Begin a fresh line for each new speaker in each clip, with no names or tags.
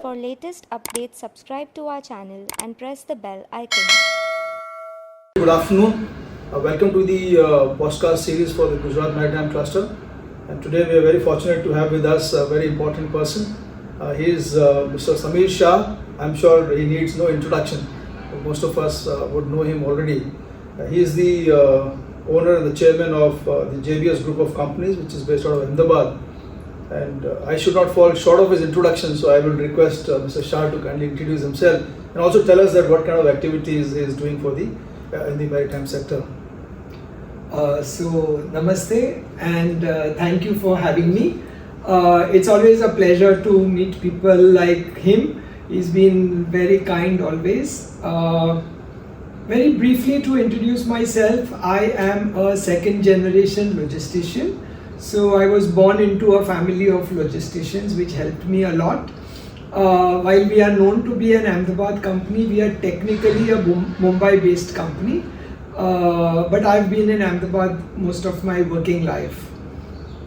For latest updates, subscribe to our channel and press the bell icon.
Good afternoon. Welcome to the podcast series for the Gujarat Maritime Cluster. And today we are very fortunate to have with us a very important person. He is Mr. Sameer Shah. I'm sure he needs no introduction. Most of us would know him already. He is the owner and the chairman of the JBS group of companies, which is based out of Ahmedabad. And I should not fall short of his introduction, so I will request Mr. Shah to kindly introduce himself and also tell us that what kind of activities he is doing for the in the maritime sector.
Namaste and thank you for having me. It's always a pleasure to meet people like him. He's been very kind always. Very briefly to introduce myself, I am a second generation logistician. So I was born into a family of logisticians, which helped me a lot. While we are known to be an Ahmedabad company, we are technically a Mumbai based company. But I've been in Ahmedabad most of my working life.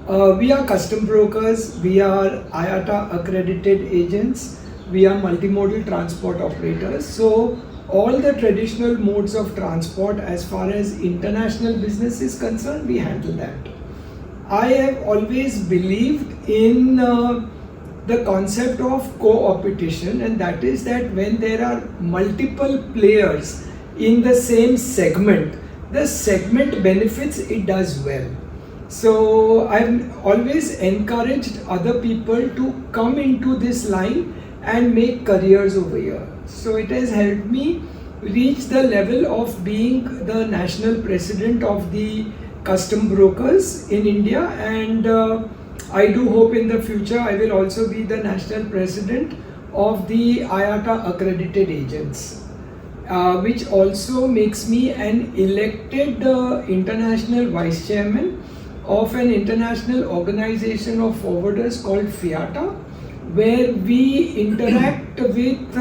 We are custom brokers, we are IATA accredited agents, we are multimodal transport operators. So all the traditional modes of transport as far as international business is concerned, we handle that. I have always believed in the concept of co-opetition, and that is that when there are multiple players in the same segment, the segment benefits, it does well. So I've always encouraged other people to come into this line and make careers over here. So it has helped me reach the level of being the national president of the custom brokers in India, and I do hope in the future I will also be the national president of the IATA accredited agents, which also makes me an elected international vice chairman of an international organization of forwarders called FIATA, where we interact with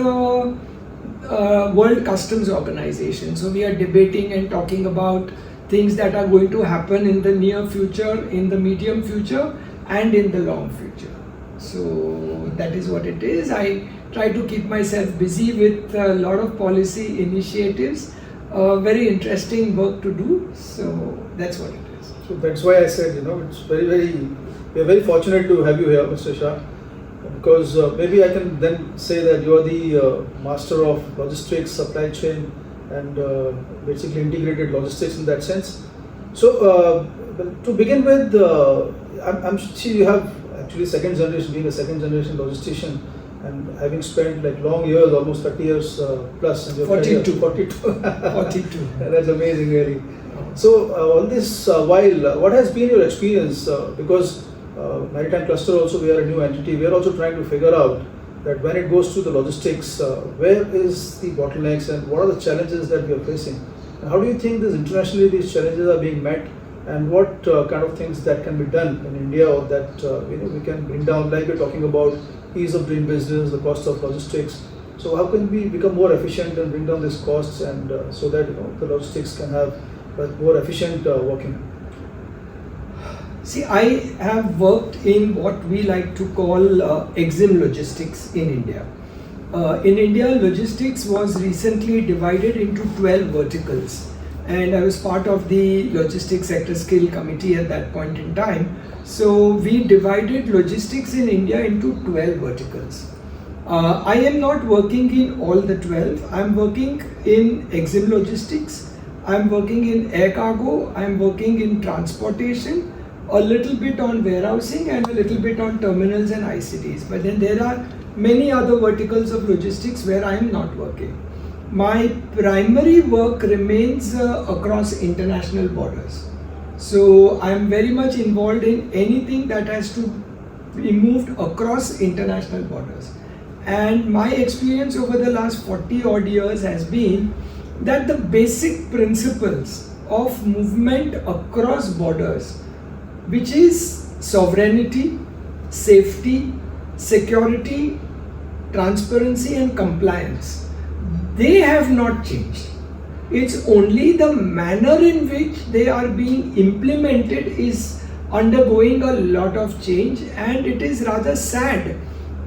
World Customs Organization. So we are debating and talking about things that are going to happen in the near future, in the medium future, and in the long future. So that is what it is. I try to keep myself busy with a lot of policy initiatives, very interesting work to do. So that's what it is.
So that's why I said, it's we are very fortunate to have you here, Mr. Shah, because maybe I can then say that you are the master of logistics, supply chain, and basically integrated logistics in that sense. So to begin with, I'm sure you have actually being a second generation logistician and having spent like long years, almost 30 years plus in your
42.
career.
42.
That's amazing, really. So all this while, what has been your experience? Because Maritime Cluster also, we are a new entity. We are also trying to figure out that when it goes to the logistics, where is the bottlenecks and what are the challenges that we are facing? And how do you think internationally these challenges are being met, and what kind of things that can be done in India or that we can bring down, like we're talking about ease of doing business, the cost of logistics. So how can we become more efficient and bring down these costs, and so that the logistics can have more efficient working?
See, I have worked in what we like to call EXIM logistics in India. In India, logistics was recently divided into 12 verticals, and I was part of the Logistics Sector Skill Committee at that point in time. So we divided logistics in India into 12 verticals. I am not working in all the 12. I am working in EXIM logistics, I am working in air cargo, I am working in transportation, a little bit on warehousing, and a little bit on terminals and ICTs. But then there are many other verticals of logistics where I am not working. My primary work remains across international borders. So I am very much involved in anything that has to be moved across international borders. And my experience over the last 40 odd years has been that the basic principles of movement across borders, which is sovereignty, safety, security, transparency and compliance, they have not changed. It's only the manner in which they are being implemented is undergoing a lot of change, and it is rather sad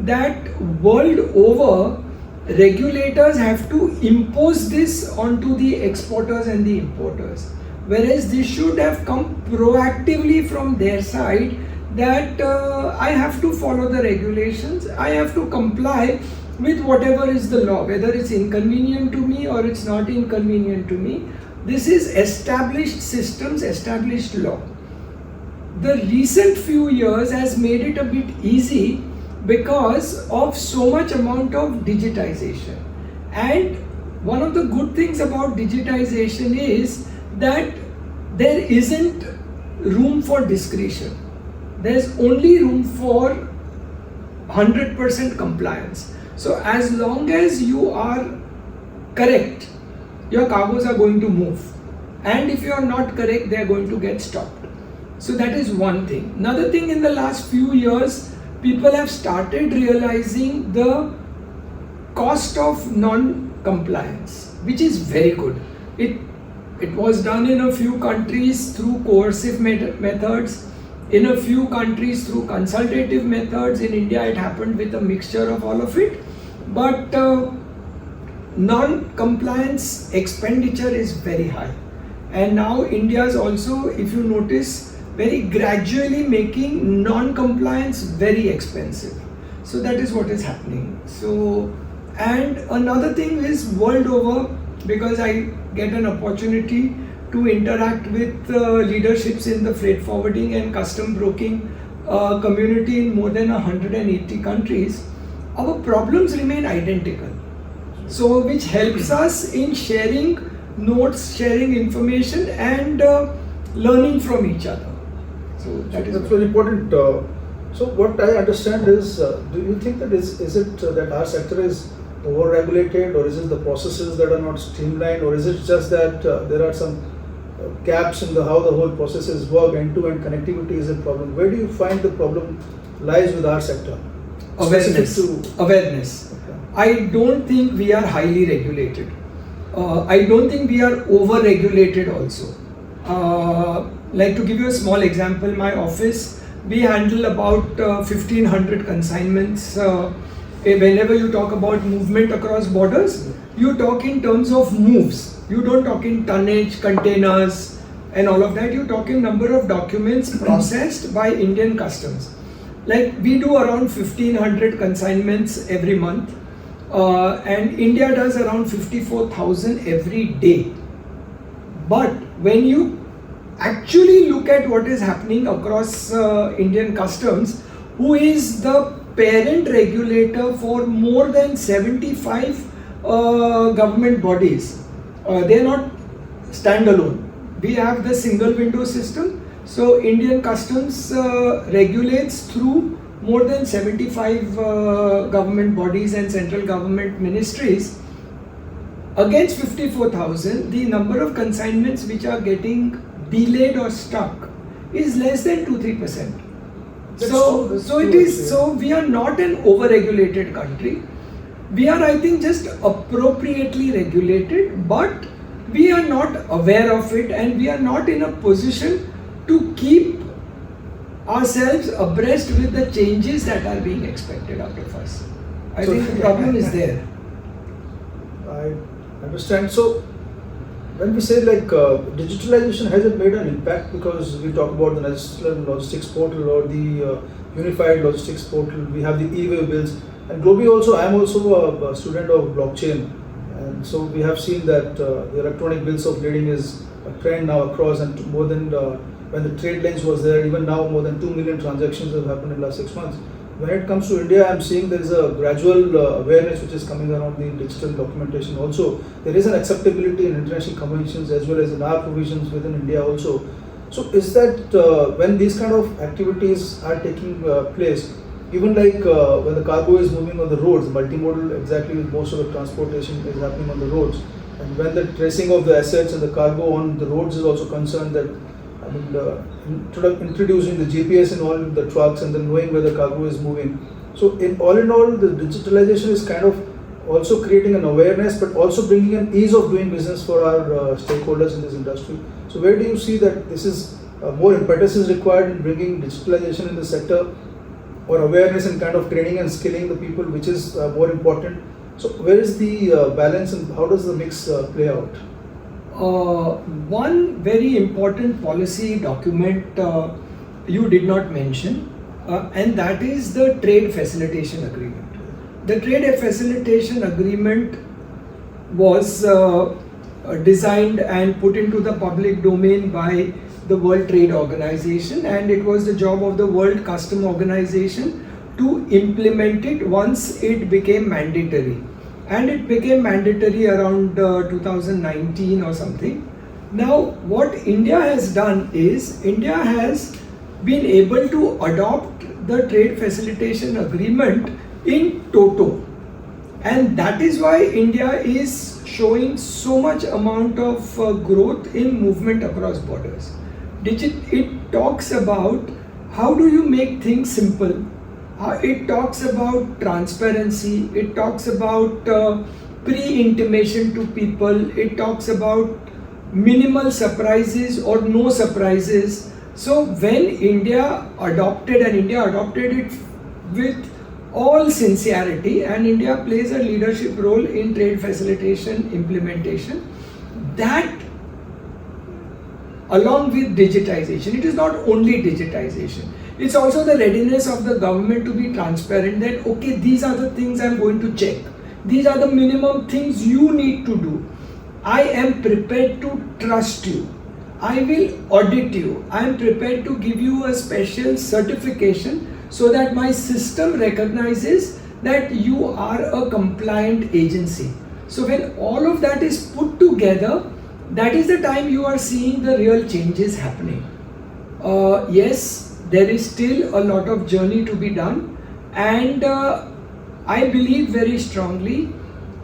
that world over regulators have to impose this onto the exporters and the importers, whereas this should have come proactively from their side, that I have to follow the regulations, I have to comply with whatever is the law, whether it's inconvenient to me or it's not inconvenient to me. This is established systems, established law. The recent few years has made it a bit easy because of so much amount of digitization. And one of the good things about digitization is that there isn't room for discretion. There's only room for 100% compliance. So as long as you are correct, your cargoes are going to move. And if you are not correct, they are going to get stopped. So that is one thing. Another thing, in the last few years, people have started realizing the cost of non-compliance, which is very good. It was done in a few countries through coercive methods, in a few countries through consultative methods. In India, it happened with a mixture of all of it. But non-compliance expenditure is very high. And now India is also, if you notice, very gradually making non-compliance very expensive. So that is what is happening. So, and another thing is, world over, because I get an opportunity to interact with leaderships in the freight forwarding and custom broking community in more than 180 countries, our problems remain identical. So which helps us in sharing notes, sharing information, and learning from each other. So that's
very important. So what I understand is, do you think that is it that our sector is over-regulated, or is it the processes that are not streamlined, or is it just that there are some gaps in how the whole processes work, end-to-end connectivity is a problem? Where do you find the problem lies with our sector?
Awareness. Okay. I don't think we are highly regulated. I don't think we are over-regulated also. Like, to give you a small example, my office, we handle about 1500 consignments. Whenever you talk about movement across borders, you talk in terms of moves. You don't talk in tonnage, containers, and all of that. You talk in number of documents processed by Indian customs. Like, we do around 1500 consignments every month, and India does around 54,000 every day. But when you actually look at what is happening across Indian customs, who is the parent regulator for more than 75 government bodies, they are not standalone. We have the single window system. So Indian customs regulates through more than 75 government bodies and central government ministries. Against 54,000, the number of consignments which are getting delayed or stuck is less than 2-3%. So we are not an over-regulated country. We are, I think, just appropriately regulated, but we are not aware of it, and we are not in a position to keep ourselves abreast with the changes that are being expected out of us. I think the problem is there.
I understand. So when we say digitalization, has it made an impact? Because we talk about the National Logistics Portal or the Unified Logistics Portal, we have the e-way bills, and globally also, I am also a student of blockchain, and so we have seen that the electronic bills of lading is a trend now across, and more than when the trade lanes was there, even now more than 2 million transactions have happened in the last 6 months. When it comes to India, I am seeing there is a gradual awareness which is coming around the digital documentation. Also, there is an acceptability in international conventions as well as in our provisions within India also. So is that when these kind of activities are taking place, even when the cargo is moving on the roads, multimodal, exactly, most of the transportation is happening on the roads, and when the tracing of the assets and the cargo on the roads is also concerned, that introducing the GPS in all the trucks and then knowing where the cargo is moving. So in all, the digitalization is kind of also creating an awareness, but also bringing an ease of doing business for our stakeholders in this industry. So where do you see that this is more impetus is required in bringing digitalization in the sector? or awareness and kind of training and skilling the people, which is more important. So where is the balance and how does the mix play out?
One very important policy document you did not mention, and that is the Trade Facilitation Agreement. The Trade Facilitation Agreement was designed and put into the public domain by the World Trade Organization, and it was the job of the World Customs Organization to implement it once it became mandatory. And it became mandatory around 2019 or something. Now, what India has done is, India has been able to adopt the Trade Facilitation Agreement in toto. And that is why India is showing so much amount of growth in movement across borders. It talks about how do you make things simple. It talks about transparency, it talks about pre-intimation to people, it talks about minimal surprises or no surprises. So when India adopted, and India adopted it with all sincerity, and India plays a leadership role in trade facilitation implementation, that along with digitization, it is not only digitization, it's also the readiness of the government to be transparent that okay, these are the things I'm going to check, these are the minimum things you need to do, I am prepared to trust you, I will audit you, I am prepared to give you a special certification so that my system recognizes that you are a compliant agency. So when all of that is put together, that is the time you are seeing the real changes happening. Yes, there is still a lot of journey to be done, and I believe very strongly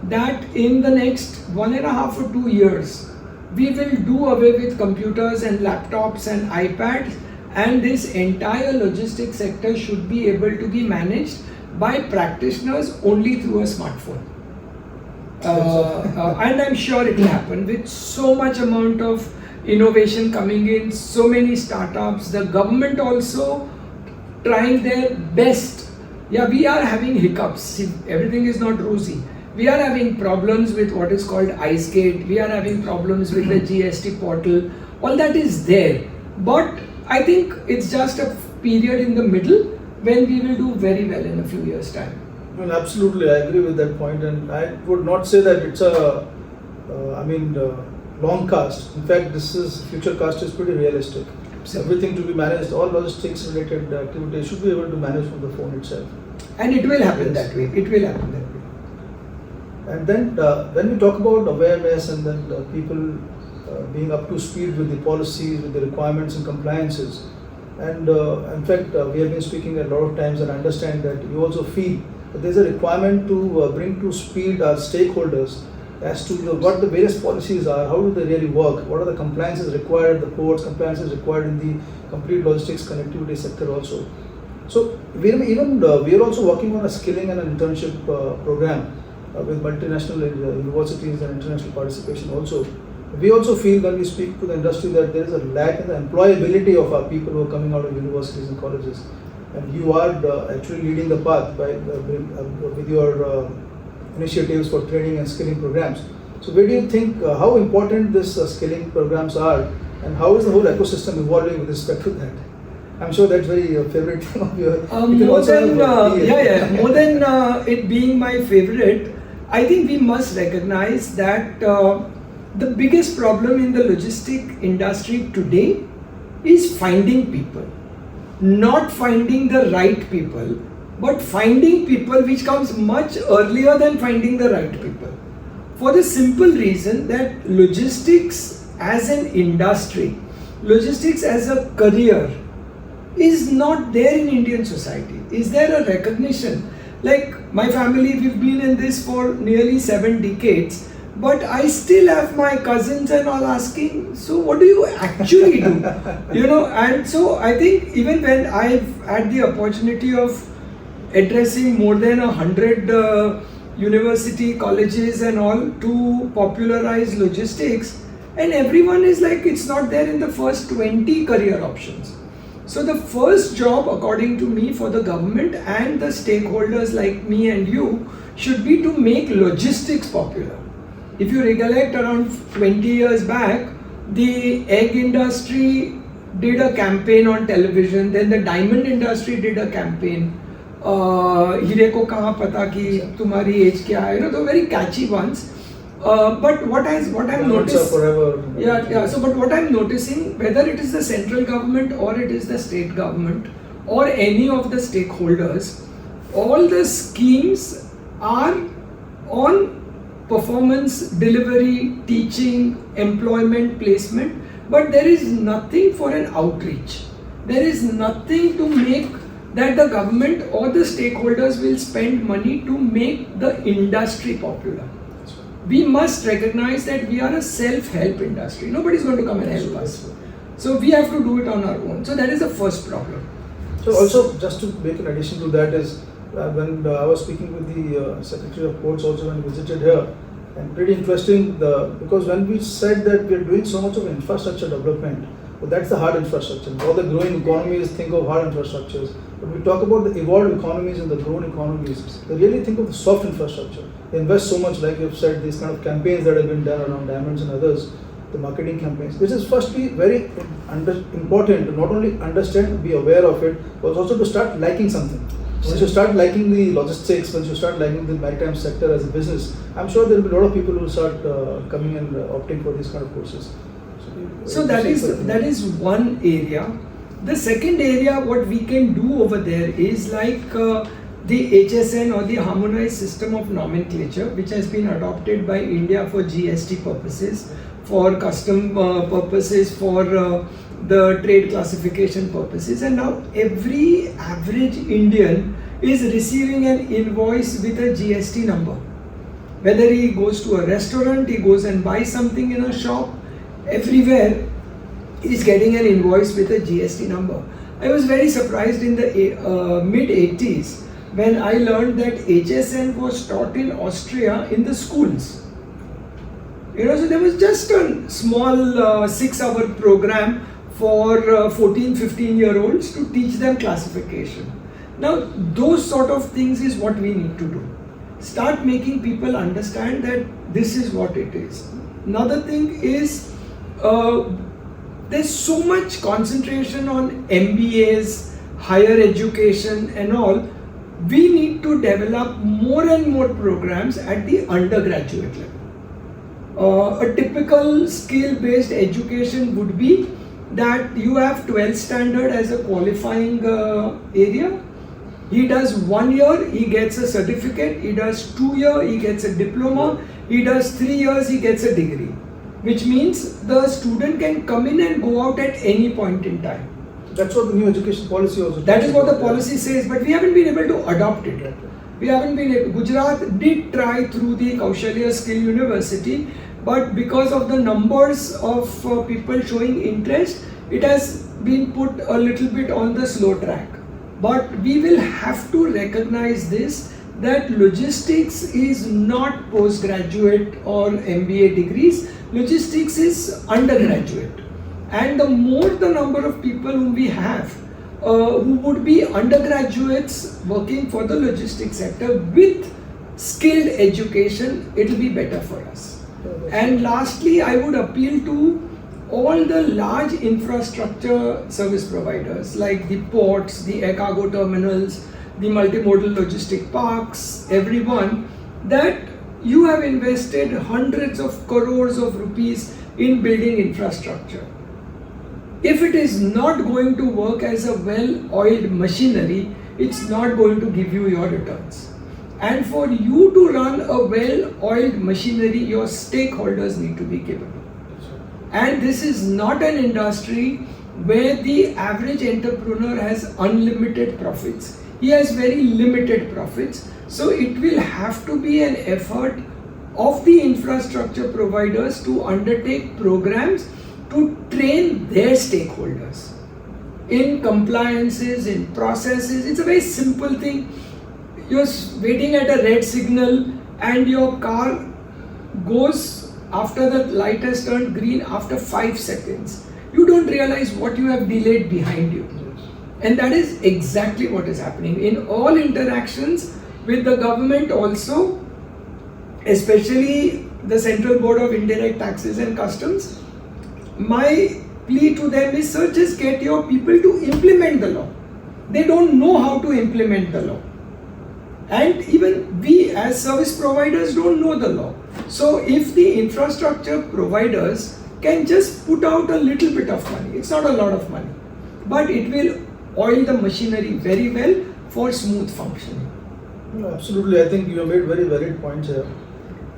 that in the next 1.5 or 2 years, we will do away with computers and laptops and iPads, and this entire logistics sector should be able to be managed by practitioners only through a smartphone. And I'm sure it will happen with so much amount of innovation coming in, so many startups, the government also trying their best. Yeah, we are having hiccups. See, everything is not rosy. We are having problems with what is called Ice Gate. We are having problems with the GST portal. All that is there. But I think it's just a period in the middle when we will do very well in a few years' time.
Well, absolutely, I agree with that point, and I would not say that it's a, long cast. In fact, this is future cast is pretty realistic. Everything to be managed, all logistics related activities should be able to manage from the phone itself.
And it will happen that way. It will happen that way.
And then when we talk about awareness and then people being up to speed with the policies, with the requirements and compliances, and in fact we have been speaking a lot of times and understand that you also feel that there is a requirement to bring to speed our stakeholders as to what the various policies are, how do they really work, what are the compliances required at the ports, compliances required in the complete logistics connectivity sector also. So we are also working on a skilling and an internship program with multinational universities and international participation also. We also feel when we speak to the industry that there is a lack in the employability of our people who are coming out of universities and colleges. And you are actually leading the path by with your initiatives for training and skilling programs. So where do you think, how important these skilling programs are, and how is the whole ecosystem evolving with respect to that? I'm sure that's very favorite thing of yours.
More than it being my favorite, I think we must recognize that the biggest problem in the logistic industry today is finding people. Not finding the right people, but finding people, which comes much earlier than finding the right people. For the simple reason that logistics as an industry, logistics as a career is not there in Indian society. Is there a recognition? Like my family, we've been in this for nearly 7 decades, but I still have my cousins and all asking, so what do you actually do? And so I think even when I've had the opportunity of addressing more than 100 university colleges and all to popularize logistics, and everyone is like, it's not there in the first 20 career options. So the first job, according to me, for the government and the stakeholders like me and you should be to make logistics popular. If you recollect, around 20 years back, the egg industry did a campaign on television, then the diamond industry did a campaign. Hire ko kahan pata ki tumhari age kya hai? You know, the very catchy ones. But what I'm noticing, but what I'm noticing, whether it is the central government or it is the state government or any of the stakeholders, all the schemes are on performance, delivery, teaching, employment, placement, but there is nothing for an outreach. There is nothing to make that the government or the stakeholders will spend money to make the industry popular. We must recognize that we are a self-help industry. Nobody is going to come and help us. So we have to do it on our own. So that is the first problem.
So also, just to make an addition to that is, when I was speaking with the Secretary of Ports also when we visited here, and pretty interesting because when we said that we are doing so much of infrastructure development, but that's the hard infrastructure. All the growing economies think of hard infrastructures. But we talk about the evolved economies and the grown economies. They really think of the soft infrastructure. They invest so much, like you've said, these kind of campaigns that have been done around diamonds and others, the marketing campaigns, which is firstly very important to not only understand, be aware of it, but also to start liking something. Once you start liking the logistics, once you start liking the maritime sector as a business, I'm sure there will be a lot of people who will start coming and opting for these kind of courses.
So that is one area. The second area, what we can do over there is like the HSN or the Harmonized System of Nomenclature, which has been adopted by India for GST purposes, for custom purposes, for the trade classification purposes, and now every average Indian is receiving an invoice with a GST number. Whether he goes to a restaurant, he goes and buys something in a shop, everywhere is getting an invoice with a GST number. I was very surprised in the mid-80s when I learned that HSN was taught in Austria in the schools. You know, so there was just a small 6-hour program for 14-15-year-olds to teach them classification. Now, those sort of things is what we need to do. Start making people understand that this is what it is. Another thing is, there's so much concentration on MBAs, higher education and all. We need to develop more and more programs at the undergraduate level. A typical skill-based education would be that you have 12th standard as a qualifying area. He does 1 year, he gets a certificate. He does 2 years, he gets a diploma. He does 3 years, he gets a degree. Which means the student can come in and go out at any point in time.
That's what the new education policy also.
That is what the policy says, but we haven't been able to adopt it. We haven't been able. Gujarat did try through the Kaushalya Skill University, but because of the numbers of people showing interest, it has been put a little bit on the slow track. But we will have to recognize this, that logistics is not postgraduate or MBA degrees. Logistics is undergraduate, and the more the number of people whom we have who would be undergraduates working for the logistics sector with skilled education, it will be better for us. And lastly, I would appeal to all the large infrastructure service providers like the ports, the air cargo terminals, the multimodal logistic parks, everyone, that you have invested hundreds of crores of rupees in building infrastructure. If it is not going to work as a well-oiled machinery, it's not going to give you your returns. And for you to run a well-oiled machinery, your stakeholders need to be capable. And this is not an industry where the average entrepreneur has unlimited profits. He has very limited profits. So it will have to be an effort of the infrastructure providers to undertake programs to train their stakeholders in compliances, in processes. It's a very simple thing. You're waiting at a red signal and your car goes after the light has turned green after 5 seconds. You don't realize what you have delayed behind you. And that is exactly what is happening in all interactions with the government also, especially the Central Board of Indirect Taxes and Customs. My plea to them is, sir, just get your people to implement the law. They don't know how to implement the law. And even we as service providers don't know the law. So if the infrastructure providers can just put out a little bit of money, it's not a lot of money, but it will oil the machinery very well for smooth functioning.
No, absolutely. I think you have made very valid points here.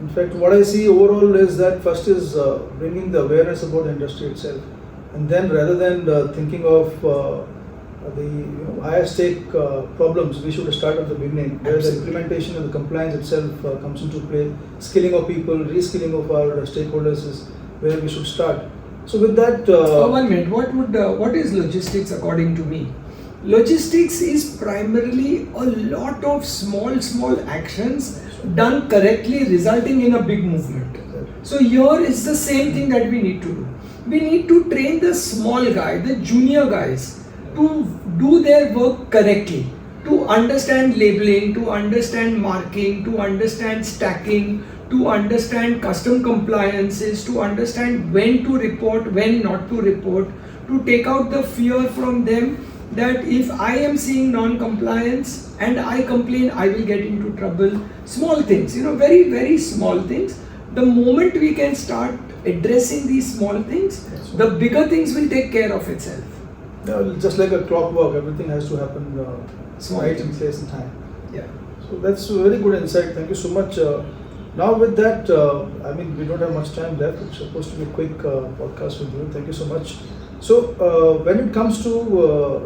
In fact, what I see overall is that first is bringing the awareness about the industry itself, and then rather than thinking of the higher stake problems, we should start at the beginning, where the implementation and the compliance itself comes into play. Skilling of people, reskilling of our stakeholders is where we should start. So with that,
1 minute. What is logistics according to me? Logistics is primarily a lot of small actions done correctly, resulting in a big movement. So here is the same thing that we need to do. We need to train the small guy, the junior guys, to do their work correctly, to understand labeling, to understand marking, to understand stacking, to understand custom compliances, to understand when to report, when not to report, to take out the fear from them that if I am seeing non-compliance and I complain, I will get into trouble. Small things, very, very small things. The moment we can start addressing these small things, the bigger things will take care of itself.
Yeah, just like a clockwork, everything has to happen right in place and time.
Yeah.
So that's a very good insight. Thank you so much. Now with that, we don't have much time left. It's supposed to be a quick podcast with you. Thank you so much. So when it comes to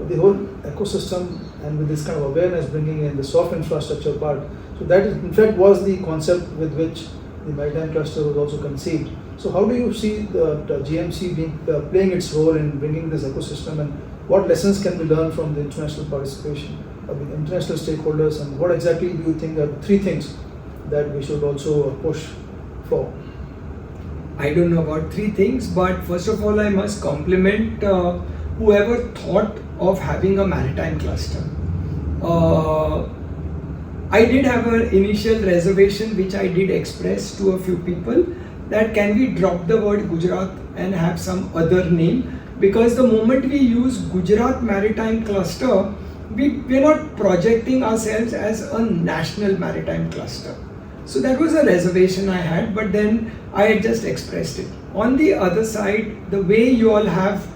the whole ecosystem and with this kind of awareness bringing in the soft infrastructure part, so that in fact was the concept with which the Maritime cluster was also conceived. So how do you see the GMC playing its role in bringing this ecosystem, and what lessons can be learned from the international participation of the international stakeholders, and what exactly do you think are the 3 things that we should also push for?
I don't know about 3 things, but first of all, I must compliment whoever thought of having a maritime cluster. I did have an initial reservation which I did express to a few people, that can we drop the word Gujarat and have some other name, because the moment we use Gujarat Maritime Cluster, we're not projecting ourselves as a national maritime cluster. So that was a reservation I had, but then I had just expressed it. On the other side, the way you all have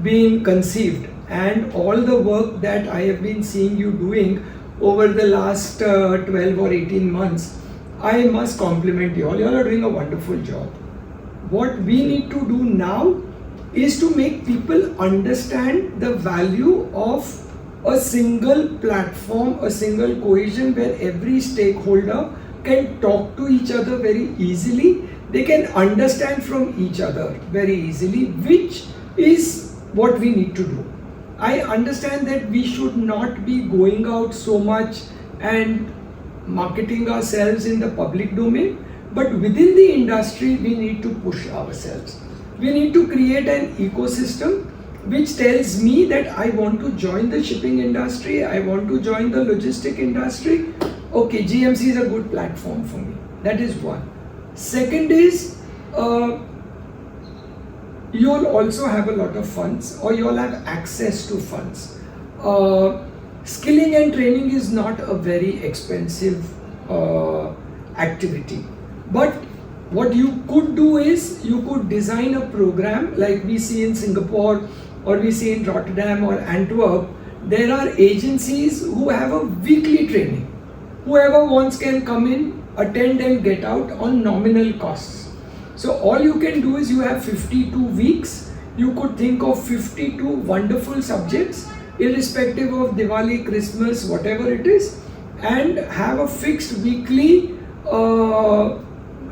been conceived and all the work that I have been seeing you doing over the last 12 or 18 months, I must compliment you all. You all are doing a wonderful job. What we need to do now is to make people understand the value of a single platform, a single cohesion where every stakeholder can talk to each other very easily. They can understand from each other very easily, which is what we need to do. I understand that we should not be going out so much and marketing ourselves in the public domain, but within the industry we need to push ourselves. We need to create an ecosystem which tells me that I want to join the shipping industry, I want to join the logistic industry. Okay, GMC is a good platform for me. That is one. Second is, you all also have a lot of funds, or you all have access to funds. Skilling and training is not a very expensive activity. But what you could do is, you could design a program like we see in Singapore, or we see in Rotterdam or Antwerp. There are agencies who have a weekly training. Whoever wants can come in, attend and get out on nominal costs. So all you can do is, you have 52 weeks. You could think of 52 wonderful subjects, irrespective of Diwali, Christmas, whatever it is, and have a fixed weekly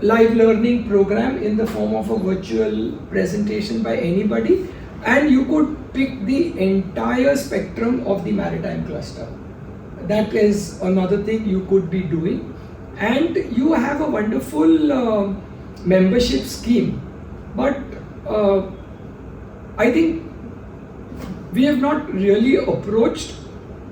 live learning program in the form of a virtual presentation by anybody, and you could pick the entire spectrum of the maritime cluster. That is another thing you could be doing, and you have a wonderful membership scheme. But I think we have not really approached,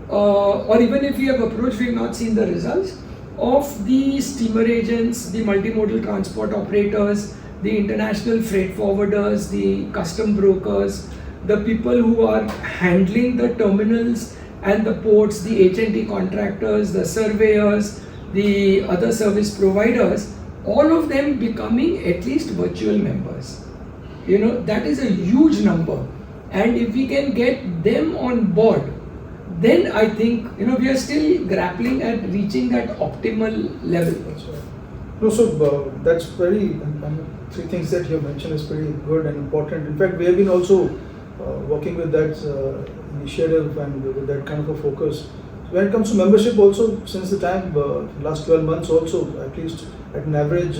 or even if we have approached, we have not seen the results of the steamer agents, the multimodal transport operators, the international freight forwarders, the custom brokers, the people who are handling the terminals and the ports, the H&T contractors, the surveyors, the other service providers, all of them becoming at least virtual members. You know, that is a huge number. And if we can get them on board, then I think, you know, we are still grappling at reaching that optimal level.
That's right. No, so that's very, three things that you mentioned is pretty good and important. In fact, we have been also working with that initiative and with that kind of a focus. When it comes to membership also, since the time, last 12 months also, at least at an average,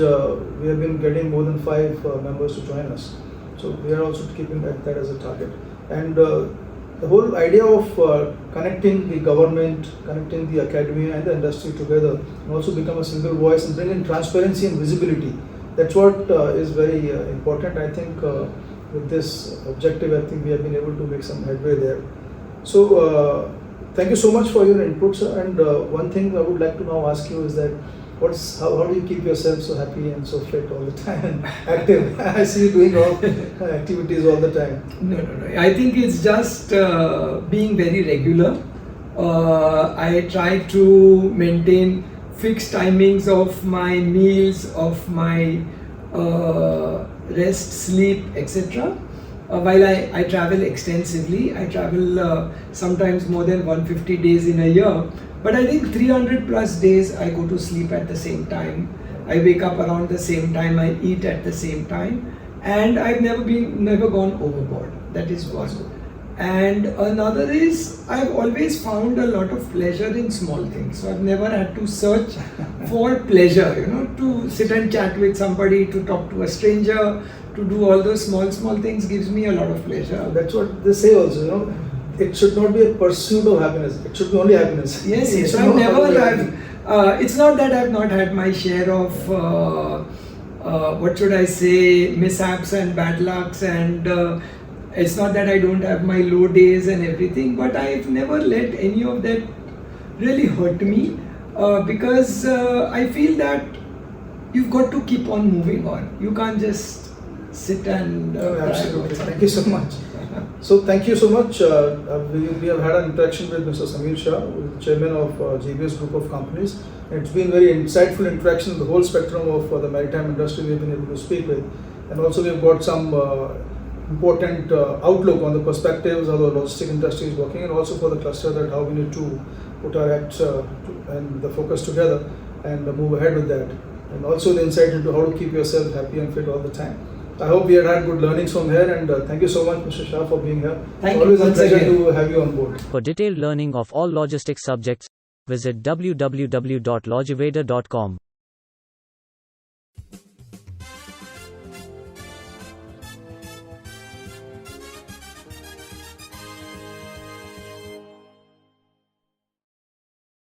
we have been getting more than 5 members to join us. So we are also keeping that as a target. And the whole idea of connecting the government, connecting the academia and the industry together, and also become a single voice and bring in transparency and visibility. That's what is very important. I think with this objective, I think we have been able to make some headway there. So thank you so much for your input, sir. And one thing I would like to now ask you is that how do you keep yourself so happy and so fit all the time and active? I see you doing all activities all the time.
No. I think it's just being very regular. I try to maintain fixed timings of my meals, of my rest, sleep, etc. While I travel extensively, I travel sometimes more than 150 days in a year. But I think 300 plus days I go to sleep at the same time. I wake up around the same time. I eat at the same time, and I've never gone overboard. That is one. And another is I've always found a lot of pleasure in small things. So I've never had to search for pleasure. You know, to sit and chat with somebody, to talk to a stranger, to do all those small things gives me a lot of pleasure.
That's what they say also. You know. It should not be a pursuit of happiness. It should be only happiness.
Yes. I've never had. It's not that I've not had my share of what should I say, mishaps and bad lucks, and it's not that I don't have my low days and everything. But I've never let any of that really hurt me because I feel that you've got to keep on moving on. You can't just sit and.
Absolutely. Thank you so much. So thank you so much. We have had an interaction with Mr. Samir Shah, the chairman of GBS Group of Companies. It's been very insightful interaction in the whole spectrum of the maritime industry we have been able to speak with. And also we have got some important outlook on the perspectives how the logistic industry is working, and also for the cluster that how we need to put our act and the focus together and move ahead with that. And also the insight into how to keep yourself happy and fit all the time. I hope we had good learnings from here, and thank you so much, Mr. Shah, for being here.
Thank
it's always
you
a pleasure
again.
to have you on board.
For detailed learning of all logistics subjects, visit www.logiveda.com.